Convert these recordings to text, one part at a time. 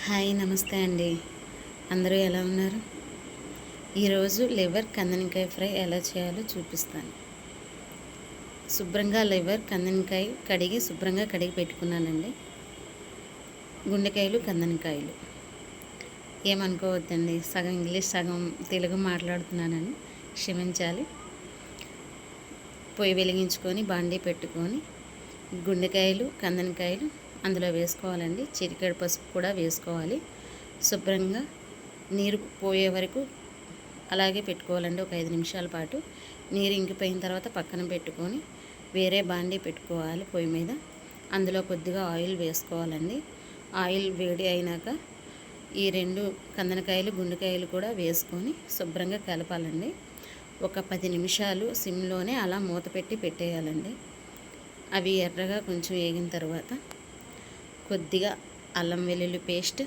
Hi నమస్తే అండి. అందరూ ఎలా ఉన్నారు? ఈరోజు లివర్ కందనకాయ ఫ్రై ఎలా చేయాలో చూపిస్తాను. శుభ్రంగా లివర్ కందనకాయ శుభ్రంగా కడిగి పెట్టుకున్నానండి. గుండెకాయలు కందనకాయలు ఏమనుకోవద్దండి, సగం ఇంగ్లీష్ సగం తెలుగు మాట్లాడుతున్నానని క్షమించాలి. పొయ్యి వెలిగించుకొని బాండీ పెట్టుకొని గుండెకాయలు కందనకాయలు అందులో వేసుకోవాలండి. చిటికెడు పసుపు కూడా వేసుకోవాలి. శుభ్రంగా నీరు పోయే వరకు అలాగే పెట్టుకోవాలండి. ఒక 5 నిమిషాల పాటు నీరు ఇంకిపోయిన తర్వాత పక్కన పెట్టుకొని వేరే బాండీ పెట్టుకోవాలి పొయ్యి మీద. అందులో కొద్దిగా ఆయిల్ వేసుకోవాలండి. ఆయిల్ వేడి అయినాక ఈ 2 కందనకాయలు గుండెకాయలు కూడా వేసుకొని శుభ్రంగా కలపాలండి. ఒక 10 నిమిషాలు సిమ్లోనే అలా మూత పెట్టి పెట్టేయాలండి. అవి ఎర్రగా కొంచెం వేగిన తర్వాత కొద్దిగా అల్లం వెల్లుల్లి పేస్ట్,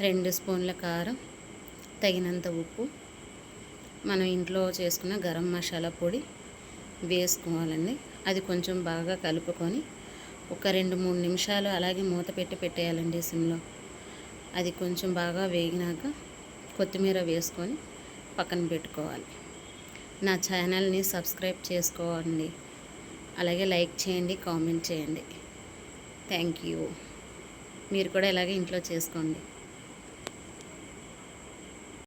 2 స్పూన్ల కారం, తగినంత ఉప్పు, మనం ఇంట్లో చేసుకున్న గరం మసాలా పొడి వేసుకోవాలండి. అది కొంచెం బాగా కలుపుకొని ఒక 2-3 నిమిషాలు అలాగే మూత పెట్టి పెట్టేయాలండి సిమ్లో. అది కొంచెం బాగా వేగినాక కొత్తిమీర వేసుకొని పక్కన పెట్టుకోవాలి. నా ఛానల్ని సబ్స్క్రైబ్ చేసుకోండి. అలాగే లైక్ చేయండి, కామెంట్ చేయండి. Thank you. మీరు కూడా ఇలాగే ఇంట్లో చేసుకోండి.